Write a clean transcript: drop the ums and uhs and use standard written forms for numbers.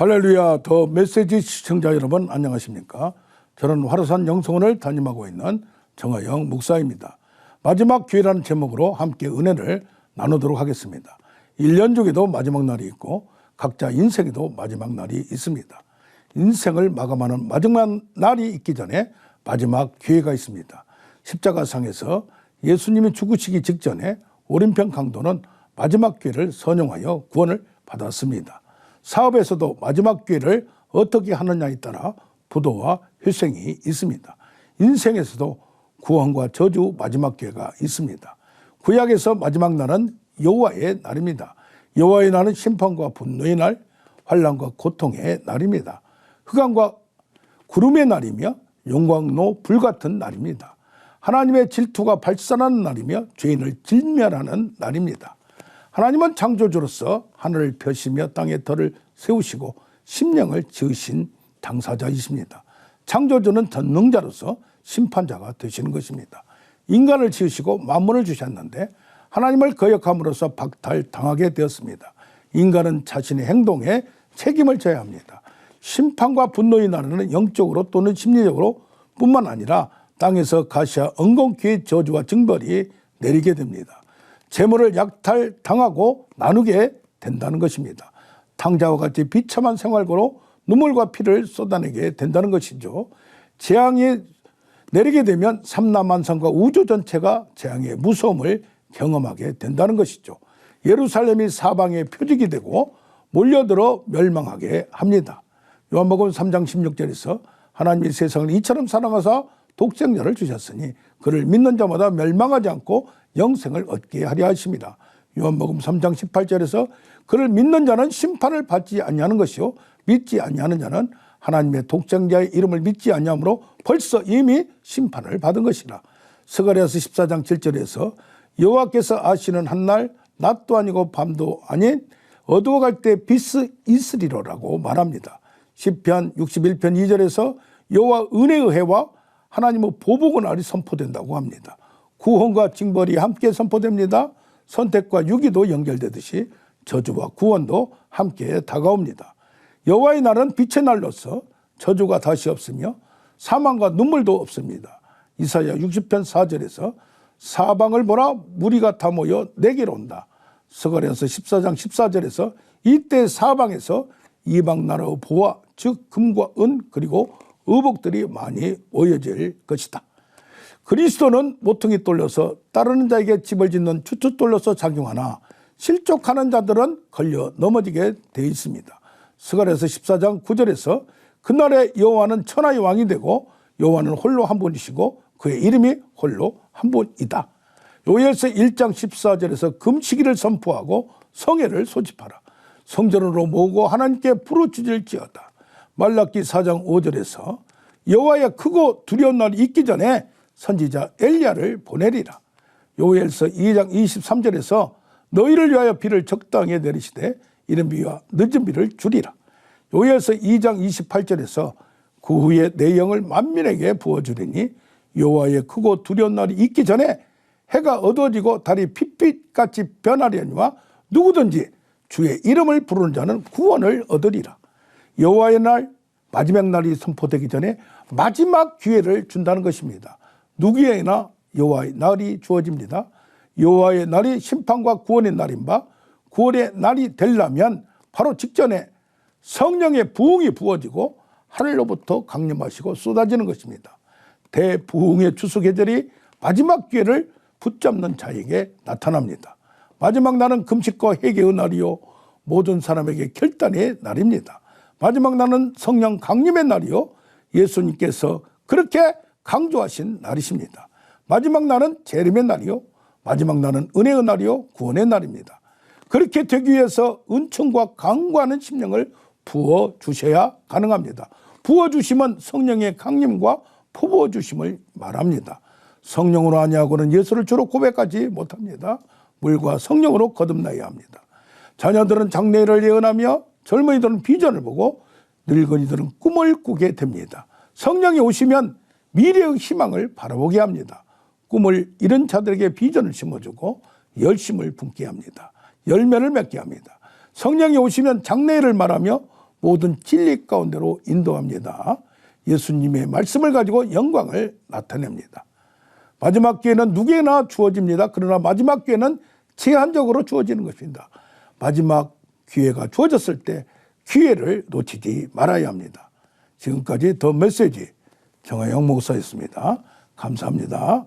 할렐루야. 더 메시지 시청자 여러분 안녕하십니까? 저는 화로산 영성원을 담임하고 있는 정하영 목사입니다. 마지막 기회라는 제목으로 함께 은혜를 나누도록 하겠습니다. 1년 중에도 마지막 날이 있고 각자 인생에도 마지막 날이 있습니다. 인생을 마감하는 마지막 날이 있기 전에 마지막 기회가 있습니다. 십자가상에서 예수님이 죽으시기 직전에 오른편 강도는 마지막 기회를 선용하여 구원을 받았습니다. 사업에서도 마지막 기회를 어떻게 하느냐에 따라 부도와 회생이 있습니다. 인생에서도 구원과 저주 마지막 기회가 있습니다. 구약에서 마지막 날은 여호와의 날입니다. 여호와의 날은 심판과 분노의 날, 환난과 고통의 날입니다. 흑암과 구름의 날이며 용광로 불같은 날입니다. 하나님의 질투가 발산하는 날이며 죄인을 진멸하는 날입니다. 하나님은 창조주로서 하늘을 펴시며 땅에 털을 세우시고 심령을 지으신 당사자이십니다. 창조주는 전능자로서 심판자가 되시는 것입니다. 인간을 지으시고 만물을 주셨는데 하나님을 거역함으로써 박탈당하게 되었습니다. 인간은 자신의 행동에 책임을 져야 합니다. 심판과 분노의 날에는 영적으로 또는 심리적으로 뿐만 아니라 땅에서 가시와 엉겅퀴의 저주와 징벌이 내리게 됩니다. 재물을 약탈당하고 나누게 된다는 것입니다. 탕자와 같이 비참한 생활고로 눈물과 피를 쏟아내게 된다는 것이죠. 재앙이 내리게 되면 삼라만상과 우주 전체가 재앙의 무서움을 경험하게 된다는 것이죠. 예루살렘이 사방의 표적이 되고 몰려들어 멸망하게 합니다. 요한복음 3장 16절에서 하나님이 세상을 이처럼 사랑하사 독생자를 주셨으니 그를 믿는 자마다 멸망하지 않고 영생을 얻게 하려 하십니다. 요한복음 3장 18절에서 그를 믿는 자는 심판을 받지 아니하는 것이요 믿지 아니하는 자는 하나님의 독생자의 이름을 믿지 아니하므로 벌써 이미 심판을 받은 것이라. 스가랴서 14장 7절에서 여호와께서 아시는 한날 낮도 아니고 밤도 아닌 어두워갈 때 빛이 있으리로라고 말합니다. 시편 61편 2절에서 여호와 은혜의 해와 하나님의 보복의 날이 선포된다고 합니다. 구원과 징벌이 함께 선포됩니다. 선택과 유기도 연결되듯이 저주와 구원도 함께 다가옵니다. 여호와의 날은 빛의 날로서 저주가 다시 없으며 사망과 눈물도 없습니다. 이사야 60편 4절에서 사방을 보라 무리가 다 모여 내게로 온다. 스가랴서 14장 14절에서 이때 사방에서 이방 나라의 보화 즉 금과 은 그리고 의복들이 많이 모여질 것이다. 그리스도는 모퉁이 돌려서 따르는 자에게 집을 짓는 추추 돌려서 작용하나 실족하는 자들은 걸려 넘어지게 되어 있습니다. 스가랴서 14장 9절에서 그날에 여호와는 천하의 왕이 되고 여호와는 홀로 한 분이시고 그의 이름이 홀로 한 분이다. 요엘서 1장 14절에서 금식일을 선포하고 성회를 소집하라. 성전으로 모으고 하나님께 부르짖을지어다. 말라기 4장 5절에서 여호와의 크고 두려운 날이 있기 전에 선지자 엘리야를 보내리라. 요엘서 2장 23절에서 너희를 위하여 비를 적당히 내리시되 이른 비와 늦은 비를 주리라. 요엘서 2장 28절에서 그 후에 내 영을 만민에게 부어주리니 여호와의 크고 두려운 날이 있기 전에 해가 어두워지고 달이 핏빛같이 변하려니와 누구든지 주의 이름을 부르는 자는 구원을 얻으리라. 여호와의 날 마지막 날이 선포되기 전에 마지막 기회를 준다는 것입니다. 누구에게나 여호와의 날이 주어집니다. 여호와의 날이 심판과 구원의 날인 바 구원의 날이 되려면 바로 직전에 성령의 부흥이 부어지고 하늘로부터 강림하시고 쏟아지는 것입니다. 대부흥의 추수 계절이 마지막 기회를 붙잡는 자에게 나타납니다. 마지막 날은 금식과 회개의 날이요 모든 사람에게 결단의 날입니다. 마지막 날은 성령 강림의 날이요 예수님께서 그렇게 강조하신 날이십니다. 마지막 날은 재림의 날이요 마지막 날은 은혜의 날이요 구원의 날입니다. 그렇게 되기 위해서 은총과 강구하는 심령을 부어주셔야 가능합니다. 부어주심은 성령의 강림과 부어주심을 말합니다. 성령으로 아니하고는 예수를 주로 고백하지 못합니다. 물과 성령으로 거듭나야 합니다. 자녀들은 장래를 예언하며 젊은이들은 비전을 보고 늙은이들은 꿈을 꾸게 됩니다. 성령이 오시면 미래의 희망을 바라보게 합니다. 꿈을 잃은 자들에게 비전을 심어주고 열심을 품게 합니다. 열매를 맺게 합니다. 성령이 오시면 장래일을 말하며 모든 진리 가운데로 인도합니다. 예수님의 말씀을 가지고 영광을 나타냅니다. 마지막 기회는 누구에나 주어집니다. 그러나 마지막 기회는 제한적으로 주어지는 것입니다. 마지막 기회가 주어졌을 때 기회를 놓치지 말아야 합니다. 지금까지 더 메시지 정하영 목사였습니다. 감사합니다.